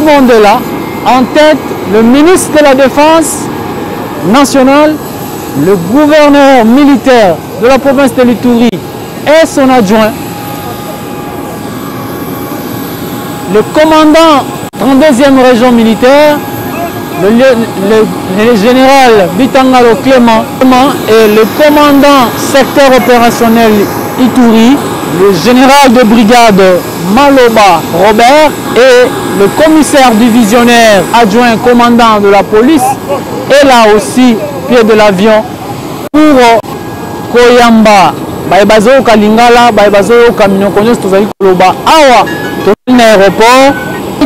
monde est là. En tête, le ministre de la Défense nationale, le gouverneur militaire de la province de l'Ituri et son adjoint, le commandant 32e région militaire, le général Bitangalo Clément et le commandant secteur opérationnel Ituri, le général de brigade Maloba Robert et le commissaire divisionnaire adjoint commandant de la police est là aussi, pied de l'avion, pour Koyamba. Baïbazo Kalingala, Baïbazo Kaminokonyos, Tozali Koloba, Awa, Tozali aéroport,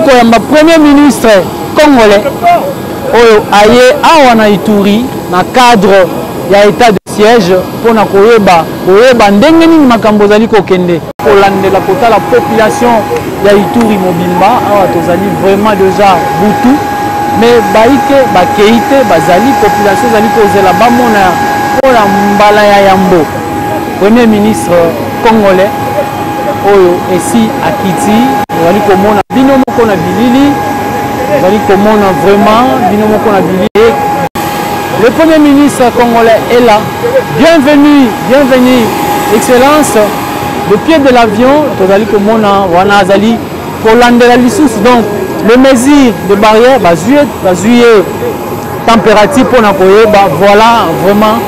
Koyamba, premier ministre congolais, Oyo Aye, Awa na Ituri, na cadre ya état de siège, pour na Koyeba, ndenge nini makambo zali kokende. Kolandela kota la population ya Ituri mobimba, Awa Tozali vraiment déjà Boutou, mais Baïke, Bakeite, Bazali, population zali kozela bamona pour la mbala ya Yambo. Premier ministre congolais, Oyo, ici à Kiti, vous allez commander Binomoko na Bilili, vous allez commander vraiment Binomoko na Bilili. Le premier ministre congolais est là. Bienvenue, bienvenue, Excellence. Le pied de l'avion, vous allez commander Wanazali, Kolandela Lissous. Donc, les mesures de barrière, juillet, température pour Nakoye, voilà vraiment.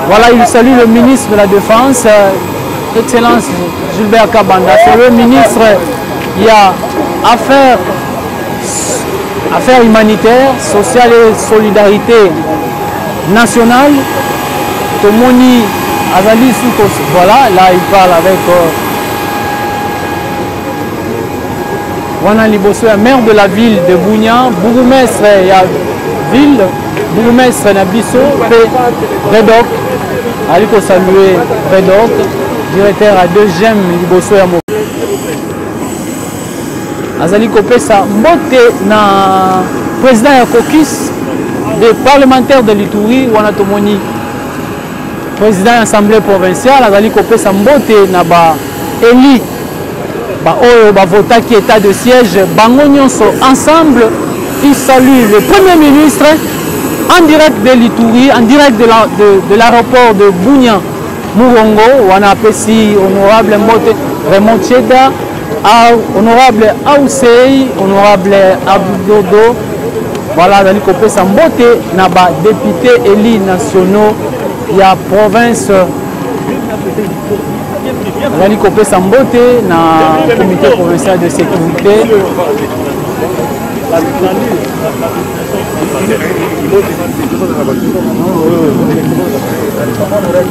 Voilà, il salue le ministre de la Défense, Excellence Gilbert Kabanda. C'est le ministre, il y a affaires humanitaires, sociales et solidarité nationale. Tomoni Azali Soukos, voilà, là il parle avec Wana Liboso, maire de la ville de Bounia, bourgmestre, il y a ville, bourgmestre Nabiso, Redok. Allez pour saluer Redok, directeur à 2e Liboso Yamo. Azali Kopesa, Mbote na président ya caucus des parlementaires de l'Ituri, Wanatomoni, président de l'Assemblée provinciale, Azali Kopesa, Mbote na ba Eli, ba Oyo, ba Vota qui état de siège, Bango Nyonso, ensemble, ils saluent le Premier ministre. En direct de l'Ituri, en direct de l'aéroport de Bounia, Mourongo, on a appelé honorable Mbote Raymond Cheda, honorable Aousei, honorable Abdodo, voilà, dans l'Ikopé Sambote, Naba, député élus nationaux, il y a province, dans l'Ikopé Sambote, na comité provincial de sécurité.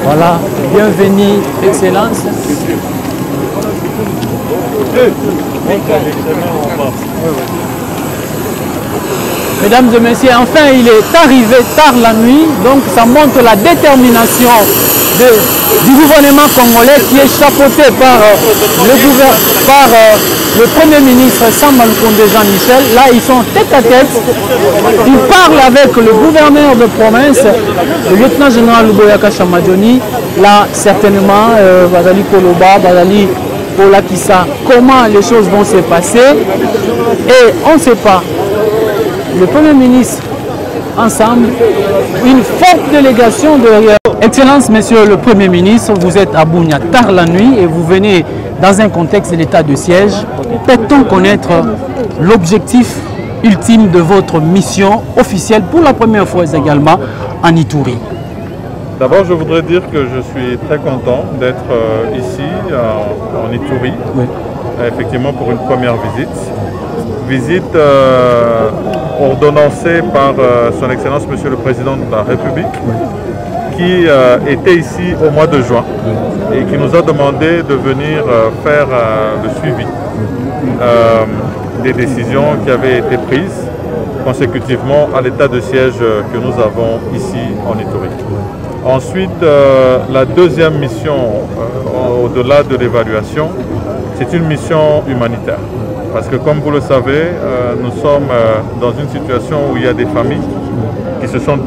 Voilà, bienvenue, Excellence. Mesdames et messieurs, enfin il est arrivé tard la nuit, donc ça montre la détermination du gouvernement congolais qui est chapeauté par le Premier ministre Samba Lukonde Jean-Michel. Là, ils sont tête à tête. Ils parlent avec le gouverneur de province, le lieutenant général Luboyaka Chamadjoni. Là, certainement, Bazali Koloba, Bazali Polakissa, comment les choses vont se passer. Et on ne sait pas. Le Premier ministre, ensemble, une forte délégation derrière. Excellence, Monsieur le Premier ministre, vous êtes à Bounia tard la nuit et vous venez dans un contexte de l'état de siège. Peut-on connaître l'objectif ultime de votre mission officielle pour la première fois également en Ituri? D'abord, je voudrais dire que je suis très content d'être ici en Ituri, oui. Effectivement pour une première visite. Visite ordonnancée par son Excellence Monsieur le Président de la République, oui. Qui était ici au mois de juin et qui nous a demandé de venir faire le suivi des décisions qui avaient été prises consécutivement à l'état de siège que nous avons ici en Ituri. Ensuite, la deuxième mission, au-delà de l'évaluation, c'est une mission humanitaire. Parce que comme vous le savez, nous sommes dans une situation où il y a des familles qui sont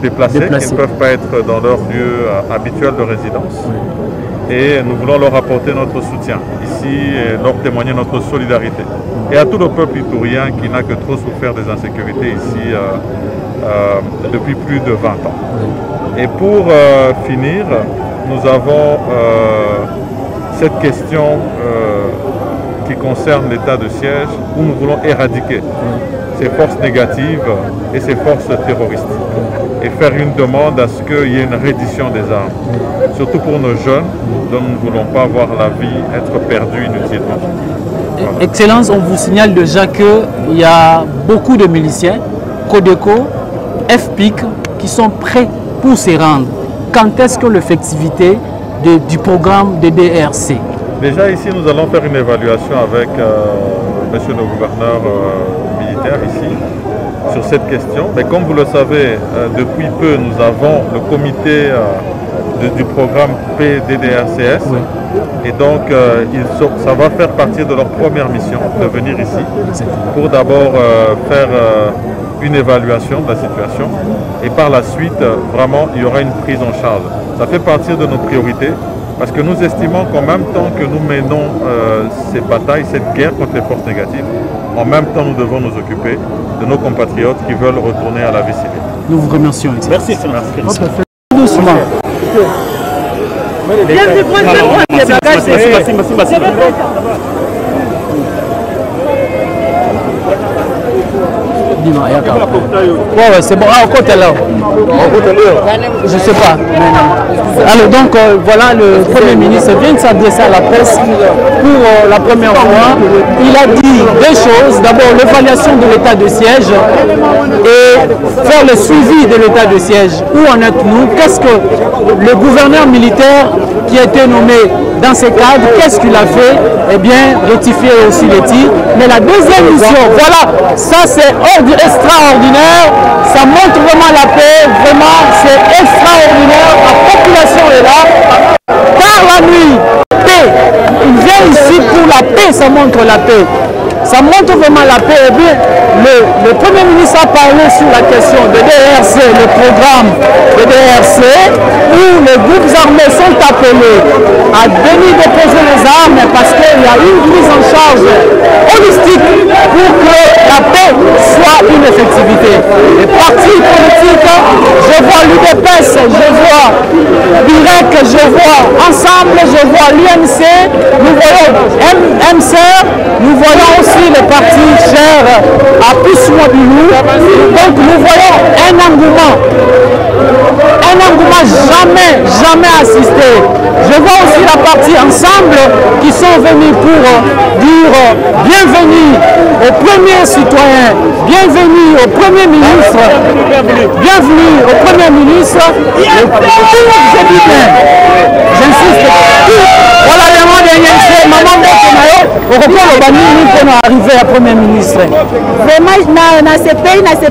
déplacées, qui ne peuvent pas être dans leur lieu habituel de résidence. et nous voulons leur apporter notre soutien ici et leur témoigner notre solidarité. Et à tout le peuple itourien qui n'a que trop souffert des insécurités ici depuis plus de 20 ans. Et pour finir, nous avons cette question qui concerne l'état de siège où nous voulons éradiquer ces forces négatives et ces forces terroristes et faire une demande à ce qu'il y ait une reddition des armes, surtout pour nos jeunes dont nous ne voulons pas voir la vie être perdue inutilement. Voilà. Excellence, on vous signale déjà qu'il y a beaucoup de miliciens, Codeco, FPIC, qui sont prêts pour se rendre. Quand est-ce que l'effectivité du programme de DRC? Déjà ici, nous allons faire une évaluation avec monsieur le gouverneur militaire ici sur cette question. Mais comme vous le savez, depuis peu, nous avons le comité du programme PDDRCS. Oui. Et donc, ça va faire partie de leur première mission de venir ici pour d'abord faire une évaluation de la situation et par la suite, vraiment, il y aura une prise en charge. Ça fait partie de nos priorités parce que nous estimons qu'en même temps que nous menons ces batailles, cette guerre contre les forces négatives, en même temps, nous devons nous occuper de nos compatriotes qui veulent retourner à la vie civile. Nous vous remercions. Merci. Doucement. Ouais, c'est bon. Ah, au côté là. Je sais pas. Alors donc voilà, le Premier ministre vient de s'adresser à la presse pour la première fois. Il a dit deux choses. D'abord l'évaluation de l'état de siège et faire le suivi de l'état de siège. Où en êtes-nous? Qu'est-ce que le gouverneur militaire qui a été nommé dans ces cadres, qu'est-ce qu'il a fait? Eh bien, rectifier aussi les tirs. Mais la deuxième mission, voilà, ça c'est extraordinaire. Ça montre vraiment la paix. Vraiment, c'est extraordinaire. La population est là. Car la nuit, paix. Il vient ici pour la paix, ça montre la paix. Ça montre vraiment la paix. Et bien, le Premier ministre a parlé sur la question de DRC, le programme de DRC, où les groupes armés sont appelés à venir déposer les armes parce qu'il y a une prise en charge holistique pour que la paix soit une effectivité. Les partis politiques, je vois l'UDPS, je vois BIREC, je vois Ensemble, je vois l'UMC, nous voyons MCR, nous voyons aussi les partis chers à Poussouabilou. Donc nous voyons un engouement jamais assisté. Je vois aussi la partie Ensemble qui sont venus pour dire bienvenue aux premiers citoyens, bienvenue au Premier ministre, bienvenue au Premier ministre. Je dis bien, j'insiste, voilà les mots de Yense, maman Bokonayo, au record au Bani, nous pour arriver à Premier ministre. Vraiment, dans ce pays, mingi,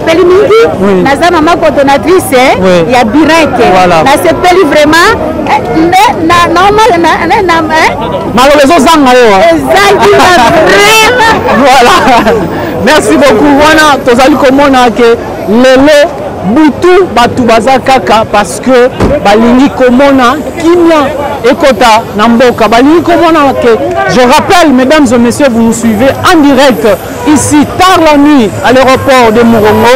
dans sa maman coordonnatrice, il y a Birek. Dans ce pays, vraiment, voilà. Merci beaucoup. Voilà, tozali komona ke lelo butu batu baza kaka parce que balingi komona kimia ekota na mboka balingi komona ke je rappelle mesdames et messieurs, vous nous suivez en direct ici tard la nuit à l'aéroport de Morongo.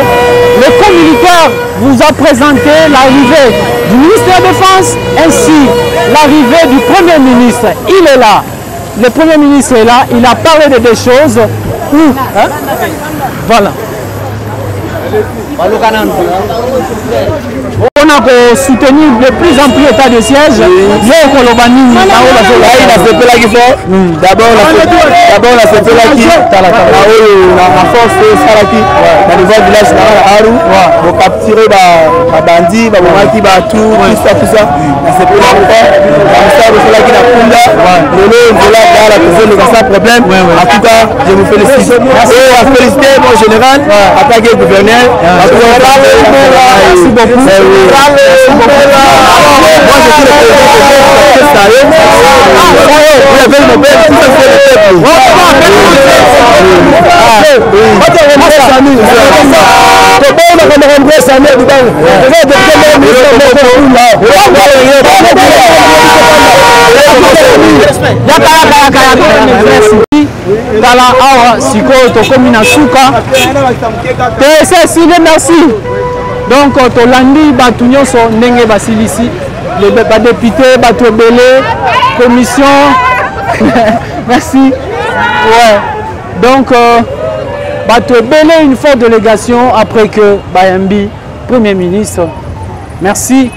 Le corps militaire vous a présenté l'arrivée du ministre de la Défense ainsi l'arrivée du Premier ministre. Il est là. Le Premier ministre est là. Il a parlé de des choses où, hein? Voilà. On a soutenu de plus en plus l'état de siège. D'abord la CPLAKI, la force Salaki, dans les villages pour capturer les bandits, tout ça. En tout cas, je vous félicite. Et féliciter mon général, attaqué le gouverneur. Merci beaucoup. Moi Tala awa sikoyo tokomi na suka te Cécile, merci. Donc tolandi bato nyonso ndenge basilisi badéputé bato ebele commission merci ouais. Donc bato ebele une forte délégation après que bayambi premier ministre merci.